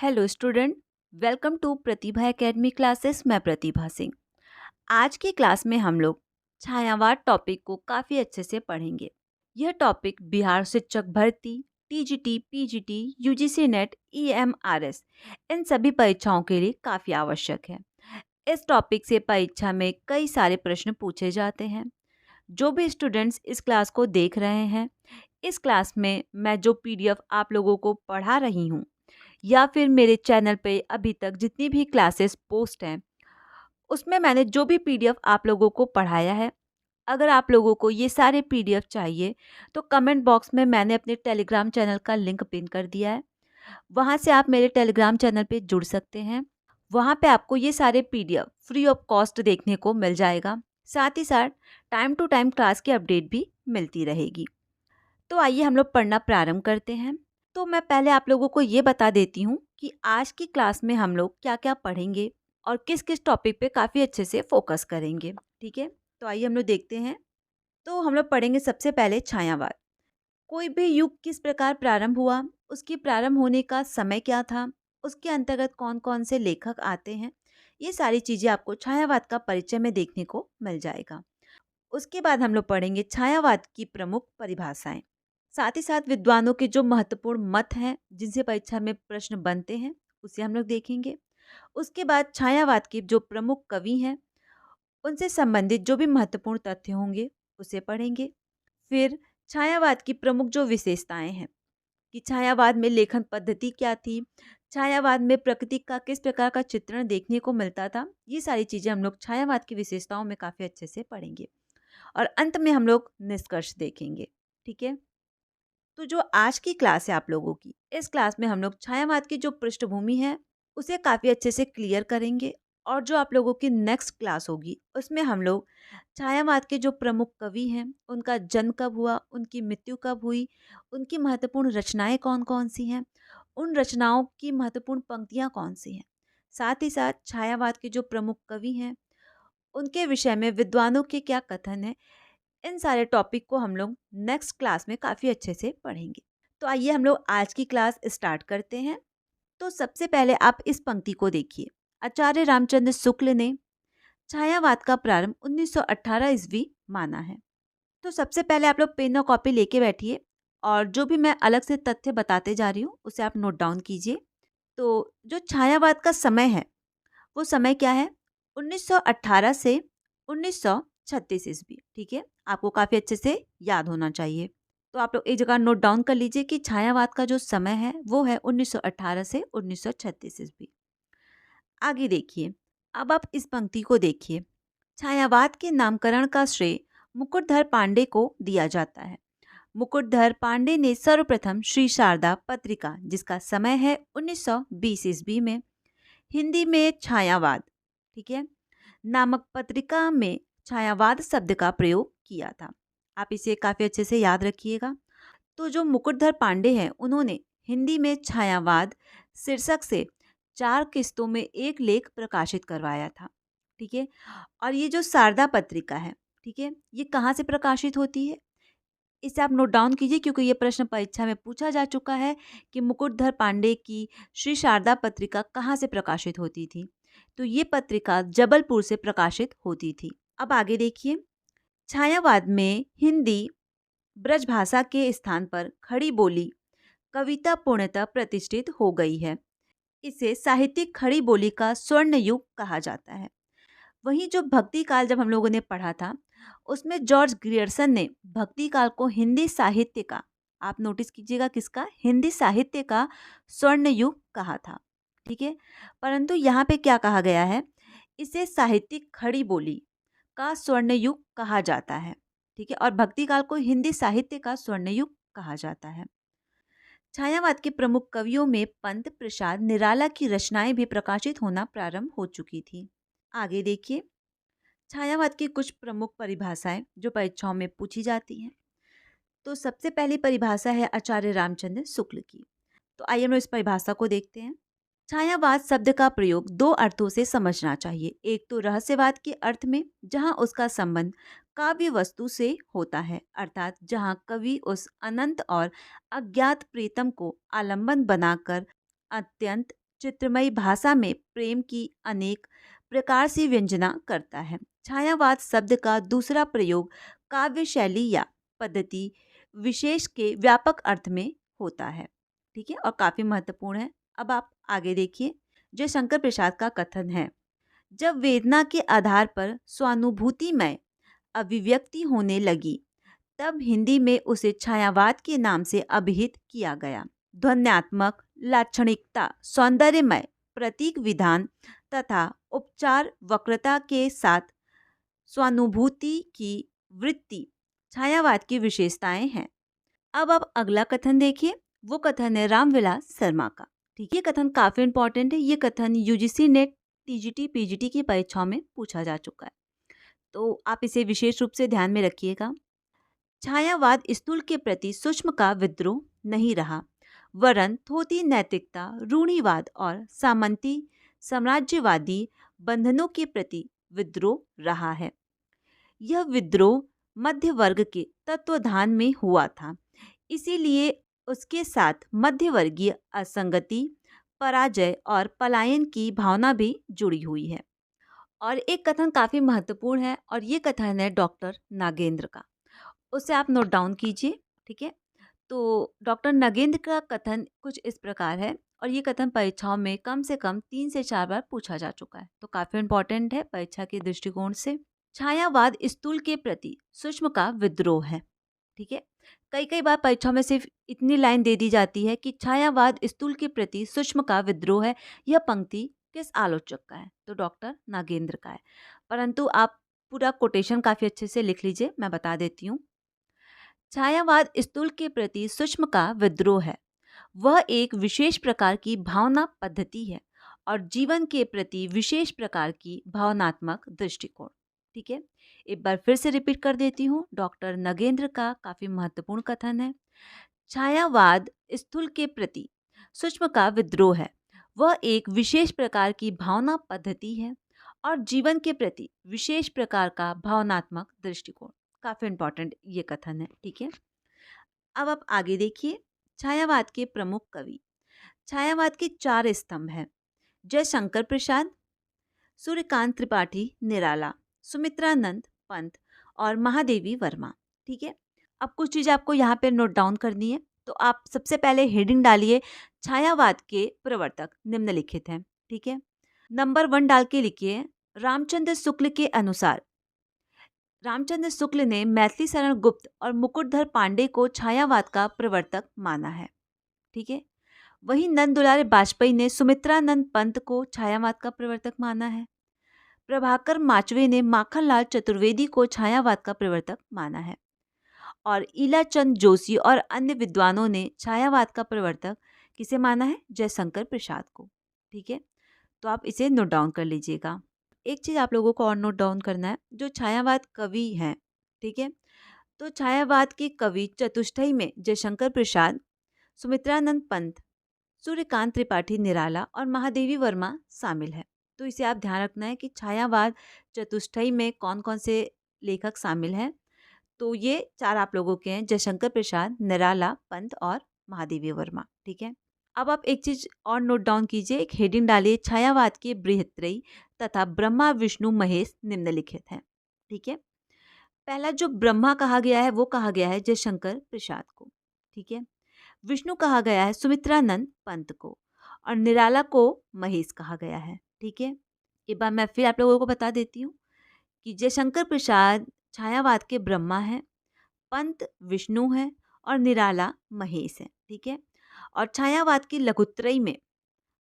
Hello student, welcome to Pratibha academy classes. मैं प्रतिभा सिंह। आज की क्लास में हम लोग छायावाद टॉपिक को काफ़ी अच्छे से पढ़ेंगे। यह टॉपिक बिहार शिक्षक भर्ती, TGT, PGT, UGC NET, EMRS इन सभी परीक्षाओं के लिए काफ़ी आवश्यक है। इस टॉपिक से परीक्षा में कई सारे प्रश्न पूछे जाते हैं। जो भी स्टूडेंट्स इस क्लास को देख रहे हैं, इस क्लास में मैं जो पीडीएफ आप लोगों को पढ़ा रही हूँ या फिर मेरे चैनल पे अभी तक जितनी भी क्लासेस पोस्ट हैं, उसमें मैंने जो भी पीडीएफ आप लोगों को पढ़ाया है, अगर आप लोगों को ये सारे पीडीएफ चाहिए तो कमेंट बॉक्स में मैंने अपने टेलीग्राम चैनल का लिंक पिन कर दिया है। वहाँ से आप मेरे टेलीग्राम चैनल पे जुड़ सकते हैं। वहाँ पे आपको ये सारे पीडीएफ फ्री ऑफ कॉस्ट देखने को मिल जाएगा। साथ ही साथ टाइम टू टाइम क्लास की अपडेट भी मिलती रहेगी। तो आइए हम लोग पढ़ना प्रारंभ करते हैं। तो मैं पहले आप लोगों को ये बता देती हूँ कि आज की क्लास में हम लोग क्या क्या पढ़ेंगे और किस किस टॉपिक पे काफ़ी अच्छे से फोकस करेंगे। ठीक है, तो आइए हम लोग देखते हैं। तो हम लोग पढ़ेंगे सबसे पहले छायावाद। कोई भी युग किस प्रकार प्रारंभ हुआ, उसकी प्रारंभ होने का समय क्या था, उसके अंतर्गत कौन कौन से लेखक आते हैं, ये सारी चीज़ें आपको छायावाद का परिचय में देखने को मिल जाएगा। उसके बाद हम लोग पढ़ेंगे छायावाद की प्रमुख परिभाषाएं। साथ ही साथ विद्वानों के जो महत्वपूर्ण मत हैं जिनसे परीक्षा में प्रश्न बनते हैं, उसे हम लोग देखेंगे। उसके बाद छायावाद के जो प्रमुख कवि हैं, उनसे संबंधित जो भी महत्वपूर्ण तथ्य होंगे उसे पढ़ेंगे। फिर छायावाद की प्रमुख जो विशेषताएं हैं कि छायावाद में लेखन पद्धति क्या थी, छायावाद में प्रकृति का किस प्रकार का चित्रण देखने को मिलता था, ये सारी चीज़ें हम लोग छायावाद की विशेषताओं में काफ़ी अच्छे से पढ़ेंगे। और अंत में हम लोग निष्कर्ष देखेंगे। ठीक है, तो जो आज की क्लास है आप लोगों की, इस क्लास में हम लोग छायावाद की जो पृष्ठभूमि है उसे काफ़ी अच्छे से क्लियर करेंगे। और जो आप लोगों की नेक्स्ट क्लास होगी उसमें हम लोग छायावाद के जो प्रमुख कवि हैं, उनका जन्म कब हुआ, उनकी मृत्यु कब हुई, उनकी महत्वपूर्ण रचनाएं कौन कौन सी हैं, उन रचनाओं की महत्वपूर्ण पंक्तियां कौन सी हैं, साथ ही साथ छायावाद के जो प्रमुख कवि हैं उनके विषय में विद्वानों के क्या कथन है, इन सारे टॉपिक को हम लोग नेक्स्ट क्लास में काफ़ी अच्छे से पढ़ेंगे। तो आइए हम लोग आज की क्लास स्टार्ट करते हैं। तो सबसे पहले आप इस पंक्ति को देखिए। आचार्य रामचंद्र शुक्ल ने छायावाद का प्रारंभ 1918 ईस्वी माना है। तो सबसे पहले आप लोग पेन और कॉपी लेके बैठिए और जो भी मैं अलग से तथ्य बताते जा रही हूँ उसे आप नोट डाउन कीजिए। तो जो छायावाद का समय है वो समय क्या है, 1918 से 1936 ईस्वी। ठीक है, आपको काफ़ी अच्छे से याद होना चाहिए। तो आप लोग एक जगह नोट डाउन कर लीजिए कि छायावाद का जो समय है वो है 1918 से 1936 ईस्वी। आगे देखिए, अब आप इस पंक्ति को देखिए। छायावाद के नामकरण का श्रेय मुकुटधर पांडे को दिया जाता है। मुकुटधर पांडे ने सर्वप्रथम श्री शारदा पत्रिका, जिसका समय है 1920 ईस्वी में, हिंदी में छायावाद, ठीक है, नामक पत्रिका में छायावाद शब्द का प्रयोग किया था। आप इसे काफ़ी अच्छे से याद रखिएगा। तो जो मुकुटधर पांडे हैं उन्होंने हिंदी में छायावाद शीर्षक से 4 किस्तों में एक लेख प्रकाशित करवाया था। ठीक है, और ये जो शारदा पत्रिका है, ठीक है, ये कहाँ से प्रकाशित होती है, इसे आप नोट डाउन कीजिए क्योंकि ये प्रश्न परीक्षा में पूछा जा चुका है कि मुकुटधर पांडे की श्री शारदा पत्रिका कहाँ से प्रकाशित होती थी। तो ये पत्रिका जबलपुर से प्रकाशित होती थी। अब आगे देखिए, छायावाद में हिंदी ब्रजभाषा के स्थान पर खड़ी बोली कविता पूर्णतः प्रतिष्ठित हो गई है। इसे साहित्यिक खड़ी बोली का स्वर्ण युग कहा जाता है। वहीं जो भक्ति काल जब हम लोगों ने पढ़ा था उसमें जॉर्ज ग्रियर्सन ने भक्ति काल को हिंदी साहित्य का, आप नोटिस कीजिएगा किसका, हिंदी साहित्य का स्वर्ण युग कहा था। ठीक है, परंतु यहाँ पे क्या कहा गया है, इसे साहित्यिक खड़ी बोली का स्वर्ण युग कहा जाता है। ठीक है, और भक्ति काल को हिंदी साहित्य का स्वर्ण युग कहा जाता है। छायावाद के प्रमुख कवियों में पंत प्रसाद निराला की रचनाएं भी प्रकाशित होना प्रारंभ हो चुकी थी। आगे देखिए, छायावाद की कुछ प्रमुख परिभाषाएं जो परीक्षाओं में पूछी जाती हैं। तो सबसे पहली परिभाषा है आचार्य रामचंद्र शुक्ल की। तो आइए हम लोग इस परिभाषा को देखते हैं। छायावाद शब्द का प्रयोग दो अर्थों से समझना चाहिए। एक तो रहस्यवाद के अर्थ में, जहां उसका संबंध काव्य वस्तु से होता है, अर्थात जहां कवि उस अनंत और अज्ञात प्रीतम को आलंबन बनाकर अत्यंत चित्रमयी भाषा में प्रेम की अनेक प्रकार से व्यंजना करता है। छायावाद शब्द का दूसरा प्रयोग काव्य शैली या पद्धति विशेष के व्यापक अर्थ में होता है। ठीक है, और काफी महत्वपूर्ण है। अब आप आगे देखिए, जो शंकर प्रसाद का कथन है, जब वेदना के आधार पर स्वानुभूतिमय अभिव्यक्ति होने लगी, तब हिंदी में उसे छायावाद के नाम से अभिहित किया गया। ध्वन्यात्मक लाक्षणिकता, सौंदर्यमय प्रतीक विधान तथा उपचार वक्रता के साथ स्वानुभूति की वृत्ति छायावाद की विशेषताएं हैं। अब आप अगला कथन देखिए, वो कथन है रामविलास शर्मा का। ठीक है, ये कथन काफी इंपॉर्टेंट है। ये कथन यूजीसी नेट टीजीटी पीजीटी की परीक्षाओं में पूछा जा चुका है, तो आप इसे विशेष रूप से ध्यान में रखिएगा। छायावाद स्थूल के प्रति सूक्ष्म का विद्रोह नहीं रहा, वरन थोथी नैतिकता, रूढ़िवाद और सामंती साम्राज्यवादी बंधनों के प्रति विद्रोह रहा है। यह विद्रोह मध्य वर्ग के तत्वधान में हुआ था, इसीलिए उसके साथ मध्यवर्गीय असंगति, पराजय और पलायन की भावना भी जुड़ी हुई है। और एक कथन काफी महत्वपूर्ण है, और ये कथन है डॉक्टर नागेंद्र का, उसे आप नोट डाउन कीजिए। ठीक है, तो डॉक्टर नागेंद्र का कथन कुछ इस प्रकार है, और ये कथन परीक्षाओं में कम से कम 3 से 4 बार पूछा जा चुका है, तो काफी इंपॉर्टेंट है परीक्षा के दृष्टिकोण से। छायावाद स्थूल के प्रति सूक्ष्म का विद्रोह है। ठीक है, कई बार परीक्षा में सिर्फ इतनी लाइन दे दी जाती है कि छायावाद स्थूल के प्रति सूक्ष्म का विद्रोह है। यह पंक्ति किस आलोचक का है? तो डॉक्टर नागेंद्र का है, परंतु आप पूरा कोटेशन काफी अच्छे से लिख लीजिए, मैं बता देती हूँ। छायावाद स्थूल के प्रति सूक्ष्म का विद्रोह है। वह एक विशेष प्रकार की भावना पद्धति है और जीवन के प्रति विशेष प्रकार की भावनात्मक दृष्टिकोण। ठीक है, एक बार फिर से रिपीट कर देती हूँ, डॉक्टर नगेंद्र का काफी महत्वपूर्ण कथन है। छायावाद स्थूल के प्रति सूक्ष्म का विद्रोह है। वह एक विशेष प्रकार की भावना पद्धति है और जीवन के प्रति विशेष प्रकार का भावनात्मक दृष्टिकोण। काफी इंपॉर्टेंट ये कथन है। ठीक है, अब आप आगे देखिए, छायावाद के प्रमुख कवि। छायावाद के 4 स्तंभ हैं: जयशंकर प्रसाद, सूर्यकांत त्रिपाठी निराला, सुमित्रानंद पंत और महादेवी वर्मा। ठीक है, अब कुछ चीज़ें आपको यहाँ पे नोट डाउन करनी है, तो आप सबसे पहले हेडिंग डालिए, छायावाद के प्रवर्तक निम्नलिखित हैं। ठीक है, नंबर 1 डाल के लिखिए, रामचंद्र शुक्ल के अनुसार रामचंद्र शुक्ल ने मैथिली शरण गुप्त और मुकुटधर पांडे को छायावाद का प्रवर्तक माना है। ठीक है, वहीं नंद दुलारे बाजपेयी ने सुमित्रानंद पंत को छायावाद का प्रवर्तक माना है। प्रभाकर माचवे ने माखनलाल चतुर्वेदी को छायावाद का प्रवर्तक माना है, और ईलाचंद जोशी और अन्य विद्वानों ने छायावाद का प्रवर्तक किसे माना है? जयशंकर प्रसाद को। ठीक है, तो आप इसे नोट डाउन कर लीजिएगा। एक चीज आप लोगों को और नोट डाउन करना है, जो छायावाद कवि हैं। ठीक है, तो छायावाद के कवि चतुष्टय में जयशंकर प्रसाद, सुमित्रानंद पंत, सूर्यकांत त्रिपाठी निराला और महादेवी वर्मा शामिल है। तो इसे आप ध्यान रखना है कि छायावाद चतुष्टय में कौन कौन से लेखक शामिल हैं। तो ये 4 आप लोगों के हैं: जयशंकर प्रसाद, निराला, पंत और महादेवी वर्मा। ठीक है, अब आप एक चीज और नोट डाउन कीजिए, एक हेडिंग डालिए, छायावाद के बृहत्त्रयी तथा ब्रह्मा विष्णु महेश निम्नलिखित हैं। ठीक है, पहला जो ब्रह्मा कहा गया है वो कहा गया है जयशंकर प्रसाद को। ठीक है, विष्णु कहा गया है सुमित्रानंद पंत को, और निराला को महेश कहा गया है। ठीक है, एक बार मैं फिर आप लोगों को बता देती हूँ कि जयशंकर प्रसाद छायावाद के ब्रह्मा हैं, पंत विष्णु हैं और निराला महेश हैं। ठीक है, और छायावाद की लघुत्रयी में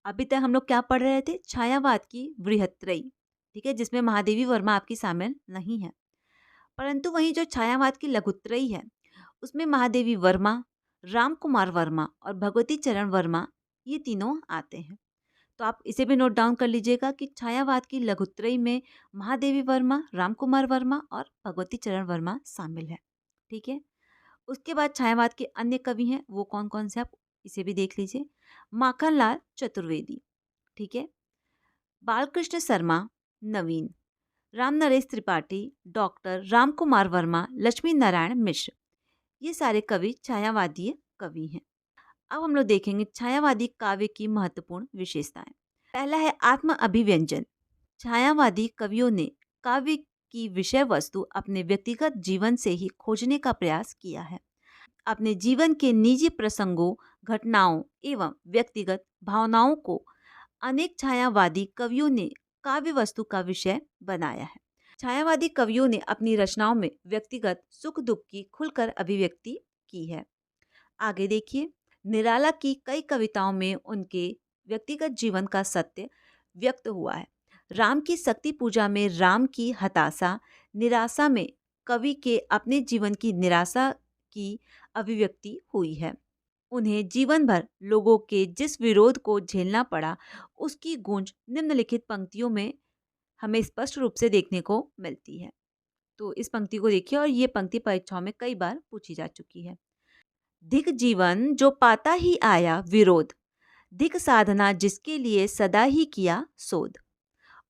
अभी तक हम लोग क्या पढ़ रहे थे? छायावाद की बृहत्त्रयी। ठीक है, जिसमें महादेवी वर्मा आपकी शामिल नहीं है, परंतु वहीं जो छायावाद की लघुत्रयी है उसमें महादेवी वर्मा, राम कुमार वर्मा और भगवती चरण वर्मा, ये तीनों आते हैं। तो आप इसे भी नोट डाउन कर लीजिएगा कि छायावाद की लघुत्रयी में महादेवी वर्मा, राम कुमार वर्मा और भगवती चरण वर्मा शामिल है। ठीक है, उसके बाद छायावाद के अन्य कवि हैं, वो कौन कौन से आप इसे भी देख लीजिए। माखनलाल चतुर्वेदी, ठीक है, बालकृष्ण शर्मा, नवीन, राम नरेश त्रिपाठी, डॉक्टर राम कुमार वर्मा, लक्ष्मी नारायण मिश्र, ये सारे कवि छायावादीय कवि हैं। अब हम लोग देखेंगे छायावादी काव्य की महत्वपूर्ण विशेषताएं। पहला है आत्म अभिव्यंजन। छायावादी कवियों ने काव्य की विषय वस्तु अपने व्यक्तिगत जीवन से ही खोजने का प्रयास किया है। अपने जीवन के निजी प्रसंगों, घटनाओं एवं व्यक्तिगत भावनाओं को अनेक छायावादी कवियों ने काव्य वस्तु का विषय बनाया है। छायावादी कवियों ने अपनी रचनाओं में व्यक्तिगत सुख दुख की खुलकर अभिव्यक्ति की है। आगे देखिए, निराला की कई कविताओं में उनके व्यक्तिगत जीवन का सत्य व्यक्त हुआ है। राम की शक्ति पूजा में राम की हताशा, निराशा में कवि के अपने जीवन की निराशा की अभिव्यक्ति हुई है। उन्हें जीवन भर लोगों के जिस विरोध को झेलना पड़ा, उसकी गूंज निम्नलिखित पंक्तियों में हमें स्पष्ट रूप से देखने को मिलती है। तो इस पंक्ति को देखिए, और ये पंक्ति परीक्षाओं में कई बार पूछी जा चुकी है। धिक जीवन जो पाता ही आया विरोध, धिक साधना जिसके लिए सदा ही किया शोध।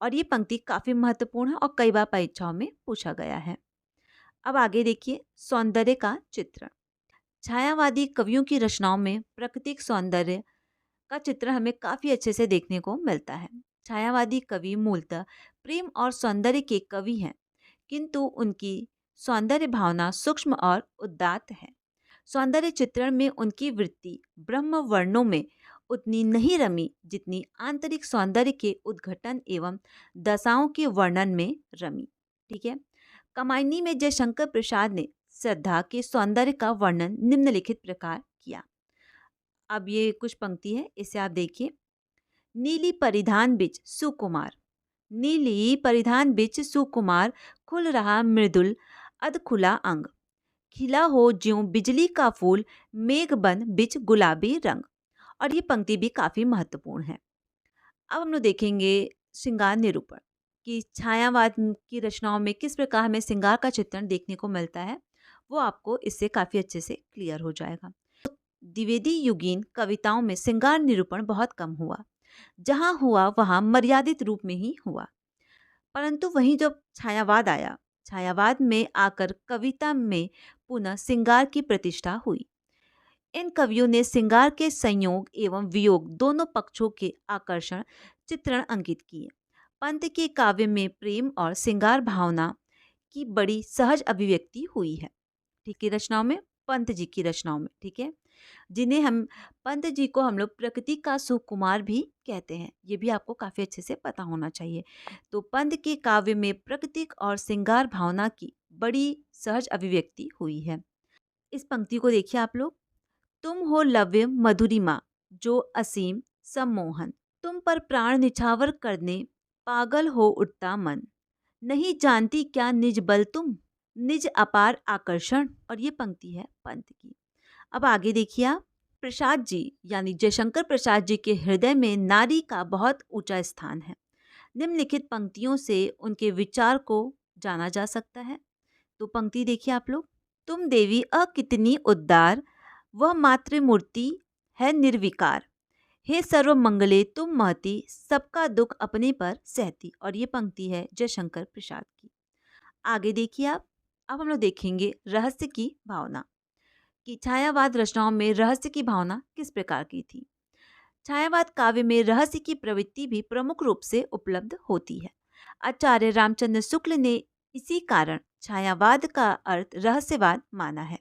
और ये पंक्ति काफी महत्वपूर्ण है और कई बार परीक्षाओं में पूछा गया है। अब आगे देखिए, सौंदर्य का चित्रण। छायावादी कवियों की रचनाओं में प्राकृतिक सौंदर्य का चित्र हमें काफी अच्छे से देखने को मिलता है। छायावादी कवि मूलतः प्रेम और सौंदर्य के कवि हैं, किंतु उनकी सौंदर्य भावना सूक्ष्म और उदात्त है। सौंदर्य चित्रण में उनकी वृत्ति ब्रह्म वर्णों में उतनी नहीं रमी जितनी आंतरिक सौंदर्य के उद्घटन एवं दशाओं के वर्णन में रमी। ठीक है। कमायनी में जयशंकर प्रसाद ने श्रद्धा के सौंदर्य का वर्णन निम्नलिखित प्रकार किया। अब ये कुछ पंक्ति है, इसे आप देखिए। नीली परिधान बिच सुकुमार, नीली परिधान बिच सुकुमार, खुल रहा मृदुल अध खुला अंग, खिला हो ज्यों बिजली का फूल, मेघ बन बिच गुलाबी रंग। और ये पंक्ति भी काफी महत्वपूर्ण है। अब हम लोग देखेंगे श्रृंगार निरूपण कि छायावाद की रचनाओं में किस प्रकार हमें श्रृंगार का चित्रण देखने को मिलता है, वो आपको इससे काफी अच्छे से क्लियर हो जाएगा। द्विवेदी युगीन कविताओं में श्रृंगार निरूपण बहुत कम हुआ, जहां हुआ वहां मर्यादित रूप में ही हुआ। परंतु वहीं जब छायावाद आया, छायावाद में आकर कविता में पुनः श्रृंगार की प्रतिष्ठा हुई। इन कवियों ने श्रृंगार के संयोग एवं वियोग दोनों पक्षों के आकर्षण चित्रण अंकित किए। पंत के काव्य में प्रेम और श्रृंगार भावना की बड़ी सहज अभिव्यक्ति हुई है। ठीक है, रचनाओं में, पंत जी की रचनाओं में। ठीक है, जिन्हें हम पंत जी को हम लोग प्रकृति का सुकुमार भी कहते हैं, ये भी आपको काफी अच्छे से पता होना चाहिए। तो पंत के काव्य में प्रकृतिक और श्रृंगार भावना की बड़ी सहज अभिव्यक्ति हुई है। इस पंक्ति को देखिए आप लोग। तुम हो लव्य मधुरिमा जो असीम सम्मोहन, तुम पर प्राण निछावर करने पागल हो उठता मन, नहीं जानती क्या निज बल तुम, निज अपार आकर्षण। और ये पंक्ति है पंत की। अब आगे देखिए आप। प्रसाद जी यानी जयशंकर प्रसाद जी के हृदय में नारी का बहुत ऊंचा स्थान है। निम्नलिखित पंक्तियों से उनके विचार को जाना जा सकता है। तो पंक्ति देखिए आप लोग। तुम देवी कितनी उद्दार, वह मातृमूर्ति है निर्विकार, हे सर्व मंगले तुम महती, सबका दुख अपने पर सहती। और ये पंक्ति है जयशंकर प्रसाद की। आगे देखिए आप। अब हम लोग देखेंगे रहस्य की भावना कि छायावाद रचनाओं में रहस्य की भावना किस प्रकार की थी। छायावाद काव्य में रहस्य की प्रवृत्ति भी प्रमुख रूप से उपलब्ध होती है। आचार्य रामचंद्र शुक्ल ने इसी कारण छायावाद का अर्थ रहस्यवाद माना है।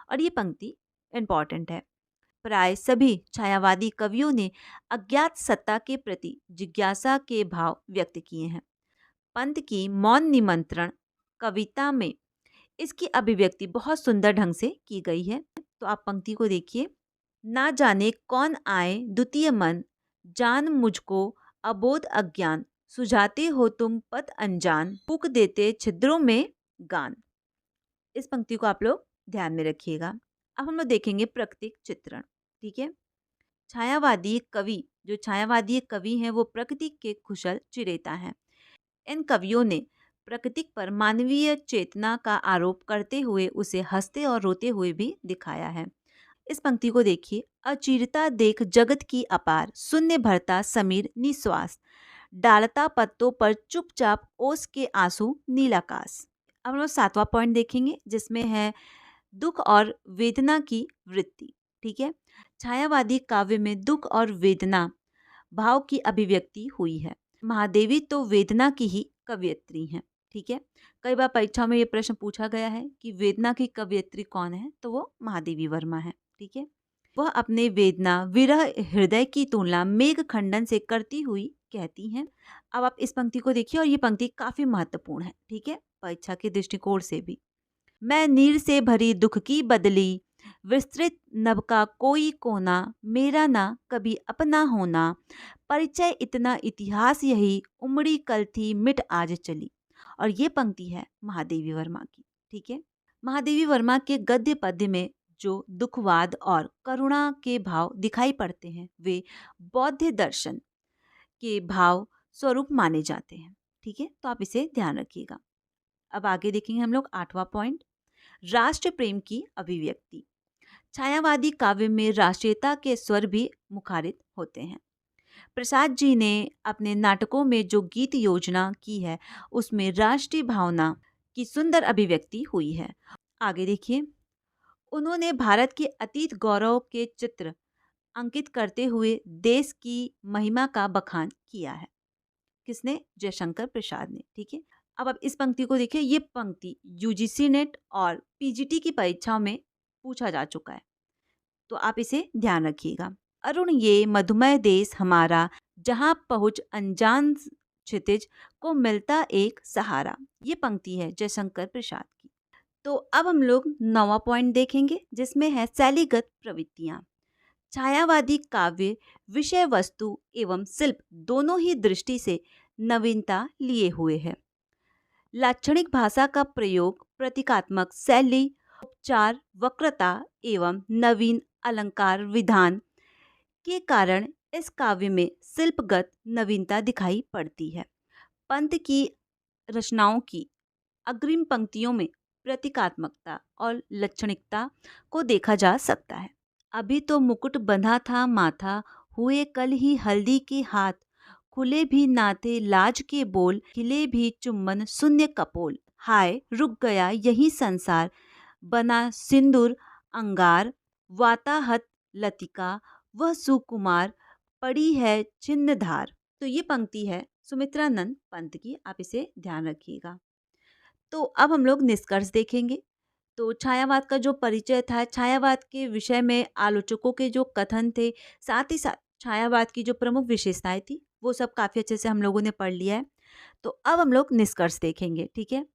और ये पंक्ति इम्पॉर्टेंट है। प्राय सभी छायावादी कवियों ने अज्ञात सत्ता के प्रति जिज्ञासा के भाव व्यक्त किए हैं। पंत की मौन निमंत्रण कविता में इसकी अभिव्यक्ति बहुत सुंदर ढंग से की गई है। तो आप पंक्ति को देखिए। ना जाने कौन आए द्वितीय मन, जान मुझको अबोध अज्ञान, सुझाते हो तुम पथ अनजान, फूक देते छिद्रों में गान। इस पंक्ति को आप लोग ध्यान में रखिएगा। अब हम लोग देखेंगे प्राकृतिक चित्रण। ठीक है, जो छायावादी कवि हैं वो प्रकृति के कुशल चिरेता हैं। इन कवियों ने प्रकृति पर मानवीय चेतना का आरोप करते हुए उसे हंसते और रोते हुए भी दिखाया है। इस पंक्ति को देखिए। अचिरता देख जगत की अपार, शून्य भरता समीर निश्वास, डालता पत्तों पर चुपचाप ओस के आंसू नीलाकाश। अब हम लोग 7वां पॉइंट देखेंगे, जिसमें है दुख और वेदना की वृत्ति। ठीक है। छायावादी काव्य में दुख और वेदना भाव की अभिव्यक्ति हुई है। महादेवी तो वेदना की ही कवयित्री हैं, ठीक है। कई बार परीक्षा में ये प्रश्न पूछा गया है कि वेदना की कवयित्री कौन है, तो वो महादेवी वर्मा है, ठीक है। वह अपने वेदना विरह हृदय की तुलना मेघ खंडन से करती हुई कहती हैं। अब आप इस पंक्ति को देखिए और ये पंक्ति काफी महत्वपूर्ण है, ठीक है, परीक्षा के दृष्टिकोण से भी। मैं नीर से भरी दुख की बदली, विस्तृत नभ का कोई कोना, मेरा ना कभी अपना होना, परिचय इतना इतिहास यही, उमड़ी कल थी मिट आज चली। और ये पंक्ति है महादेवी वर्मा की, ठीक है। महादेवी वर्मा के गद्य पद्य में जो दुखवाद और करुणा के भाव दिखाई पड़ते हैं वे बौद्ध दर्शन के भाव स्वरूप माने जाते हैं, ठीक है। तो आप इसे ध्यान रखिएगा। अब आगे देखेंगे हम लोग 8वां पॉइंट, राष्ट्र प्रेम की अभिव्यक्ति। छायावादी काव्य में राष्ट्रीयता के स्वर भी मुखारित होते हैं। प्रसाद जी ने अपने नाटकों में जो गीत योजना की है उसमें राष्ट्रीय भावना की सुंदर अभिव्यक्ति हुई है। आगे देखिए, उन्होंने भारत के अतीत गौरव के चित्र अंकित करते हुए देश की महिमा का बखान किया है। किसने? जयशंकर प्रसाद ने, ठीक है। अब आप इस पंक्ति को देखिए, ये पंक्ति यूजीसी नेट और पीजीटी की परीक्षाओं में पूछा जा चुका है, तो आप इसे ध्यान रखिएगा। अरुण ये मधुमय देश हमारा, जहाँ पहुँच अनजान क्षितिज को मिलता एक सहारा। ये पंक्ति है जयशंकर प्रसाद की। तो अब हम लोग 9वां पॉइंट देखेंगे जिसमें है शैलीगत प्रवृत्तियाँ। छायावादी काव्य विषय वस्तु एवं शिल्प दोनों ही दृष्टि से नवीनता लिए हुए है। लाक्षणिक भाषा का प्रयोग, प्रतीकात्मक शैली, उपचार, वक्रता एवं नवीन अलंकार विधान के कारण इस काव्य में शिल्पगत नवीनता दिखाई पड़ती है। पंत की रचनाओं की अग्रिम पंक्तियों में प्रतीकात्मकता और लक्षणिकता को देखा जा सकता है। अभी तो मुकुट बंधा था माथा, हुए कल ही हल्दी के हाथ, खुले भी नाते लाज के बोल, खिले भी चुम्बन शून्य कपोल, हाय रुक गया यही संसार, बना सिंदूर अंगार, वाताहत लतिका वह सुकुमार, पड़ी है छिन्न धार। तो ये पंक्ति है सुमित्रानंद पंत की, आप इसे ध्यान रखिएगा। तो अब हम लोग निष्कर्ष देखेंगे। तो छायावाद का जो परिचय था, छायावाद के विषय में आलोचकों के जो कथन थे, साथ ही साथ छायावाद की जो प्रमुख विशेषताएं थी, वो सब काफ़ी अच्छे से हम लोगों ने पढ़ लिया है। तो अब हम लोग निष्कर्ष देखेंगे, ठीक है।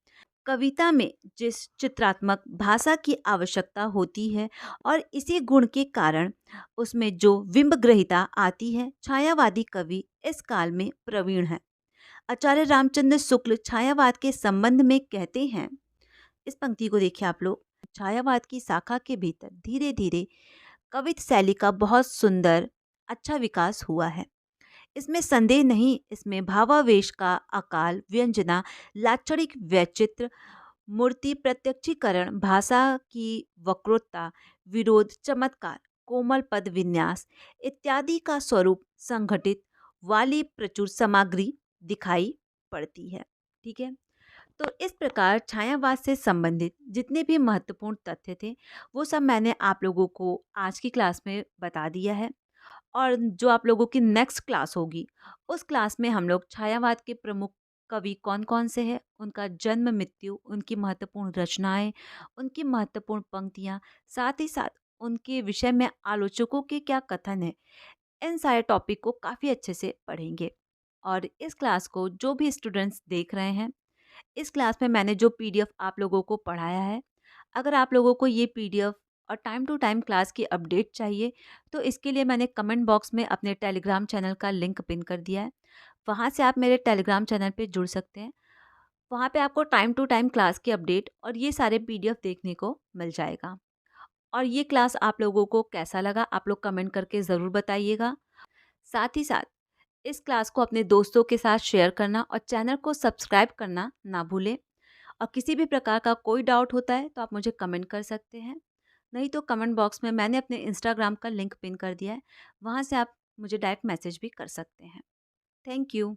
कविता में जिस चित्रात्मक भाषा की आवश्यकता होती है और इसी गुण के कारण उसमें जो बिंबग्रहिता आती है, छायावादी कवि इस काल में प्रवीण है। आचार्य रामचंद्र शुक्ल छायावाद के संबंध में कहते हैं, इस पंक्ति को देखिए आप लोग, छायावाद की शाखा के भीतर धीरे धीरे कवित शैली का बहुत सुंदर अच्छा विकास हुआ है। इसमें संदेह नहीं, इसमें भावावेश का अकाल व्यंजना, लाक्षणिक वैचित्र, मूर्ति प्रत्यक्षीकरण, भाषा की वक्रोत्ता, विरोध, चमत्कार, कोमल पद विन्यास इत्यादि का स्वरूप संघटित वाली प्रचुर सामग्री दिखाई पड़ती है, ठीक है। तो इस प्रकार छायावाद से संबंधित जितने भी महत्वपूर्ण तथ्य थे वो सब मैंने आप लोगों को आज की क्लास में बता दिया है। और जो आप लोगों की नेक्स्ट क्लास होगी उस क्लास में हम लोग छायावाद के प्रमुख कवि कौन कौन से हैं, उनका जन्म मृत्यु, उनकी महत्वपूर्ण रचनाएं, उनकी महत्वपूर्ण पंक्तियां, साथ ही साथ उनके विषय में आलोचकों के क्या कथन है, इन सारे टॉपिक को काफ़ी अच्छे से पढ़ेंगे। और इस क्लास को जो भी स्टूडेंट्स देख रहे हैं, इस क्लास में मैंने जो पीडीएफ आप लोगों को पढ़ाया है, अगर आप लोगों को ये पीडीएफ और टाइम टू टाइम क्लास की अपडेट चाहिए तो इसके लिए मैंने कमेंट बॉक्स में अपने टेलीग्राम चैनल का लिंक पिन कर दिया है। वहाँ से आप मेरे टेलीग्राम चैनल पे जुड़ सकते हैं। वहाँ पे आपको टाइम टू टाइम क्लास की अपडेट और ये सारे पीडीएफ देखने को मिल जाएगा। और ये क्लास आप लोगों को कैसा लगा आप लोग कमेंट करके ज़रूर बताइएगा। साथ ही साथ इस क्लास को अपने दोस्तों के साथ शेयर करना और चैनल को सब्सक्राइब करना ना भूलें। और किसी भी प्रकार का कोई डाउट होता है तो आप मुझे कमेंट कर सकते हैं, नहीं तो कमेंट बॉक्स में मैंने अपने इंस्टाग्राम का लिंक पिन कर दिया है, वहाँ से आप मुझे डायरेक्ट मैसेज भी कर सकते हैं। Thank you.